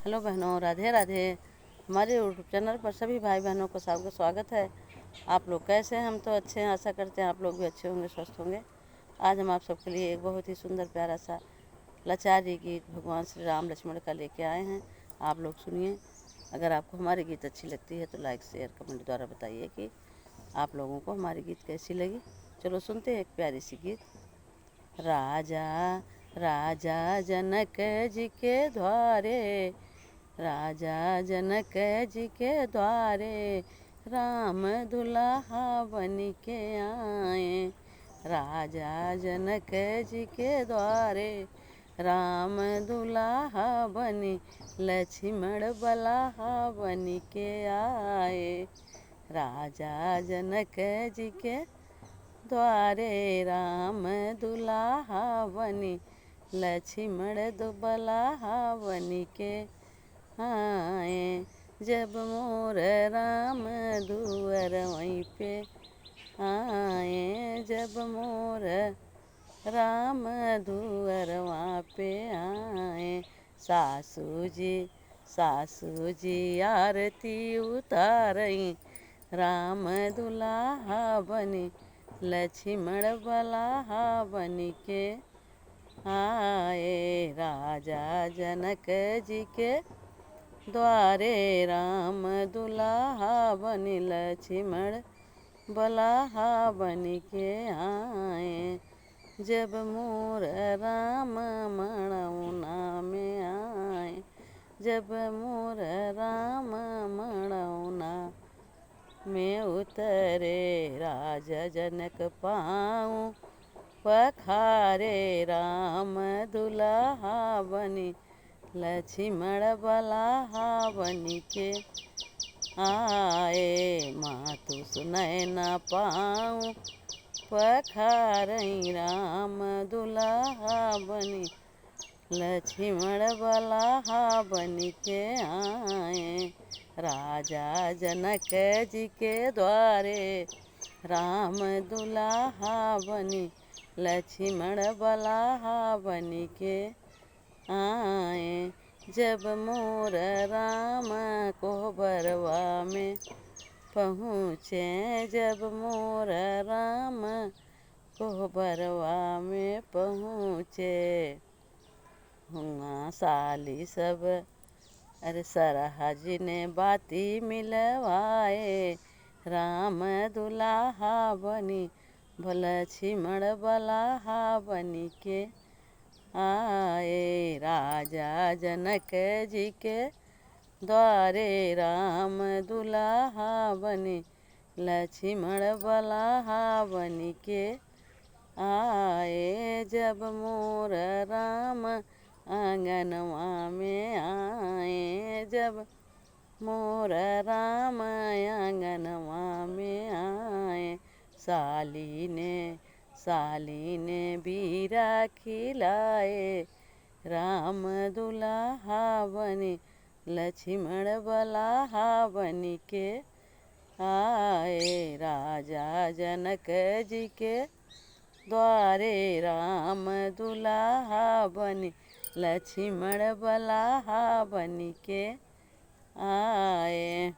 Hello बहनों, राधे राधे। हमारे YouTube channel पर सभी भाई बहनों को सबका स्वागत है। आप लोग कैसे हैं? हम तो अच्छे हैं, आशा करते हैं आप लोग भी अच्छे होंगे, स्वस्थ होंगे। आज हम आप सबके लिए एक बहुत ही सुंदर प्यारा सा लाचारी गीत भगवान श्री राम लक्ष्मण का लेके आए हैं। आप लोग सुनिए। अगर आपको हमारी गीत अच्छी लगती है तो लाइक शेयर कमेंट द्वारा बताइए कि आप लोगों को हमारी गीत कैसी लगी। चलो सुनते हैं एक प्यारी सी गीत। राजा राजा जनक जी के द्वारे, राजा जनक जी के द्वारे, राम दुल्हा बन के आए। राजा जनक जी के द्वारे, राम दुल्हा बनी, लक्ष्मण बल्हा बन के आए। राजा जनक जी के द्वारे, राम दुल्हा बनी, लक्ष्मण बल्हा बन के आए। जब मोर राम दुअर वहीं पे आए, जब मोर राम दुअर वहाँ पे आए। सासू जी आरती उतारई, राम दुल्हा बनी, लक्ष्मण बल्हा बन के आए। राजा जनक जी के द्वारे, राम दुल्हा बनी, लक्ष्मण बल्हा बन के आए। जब मोर राम मणौना में आए, जब मोर राम मणौना में उतरे, राजा जनक पाँव पखारे, राम दुल्हा बनी, लक्ष्मण बल्हा बन के आए। मातु सुनैना पाँव पखारई, राम दुल्हा बनी, लक्ष्मण बल्हा बन के आए। राजा जनक जी के द्वारे, राम दुल्हा बनी, लक्ष्मण बल्हा बन के आए। जब मोर राम कोहबरवा में पहुँचे, जब मोर राम कोहबरवा में पहुँचे, हुआ साली सब अरे सरहज ने बाती मिलवाए। राम दुल्हा बनी, लक्ष्मण बल्हा बन के आए। राजा जनक जी के द्वारे, राम दुल्हा बनी, लक्ष्मण बल्हा बन के आए। जब मोर राम आंगनवा में आए, जब मोर राम आंगनवा में आए। साली ने बीरा खिलाए, राम दुल्हा बनी, लक्ष्मण बल्हा बन के आए। राजा जनक जी के द्वारे, राम दुल्हा बनी, लक्ष्मण बल्हा बन के आए।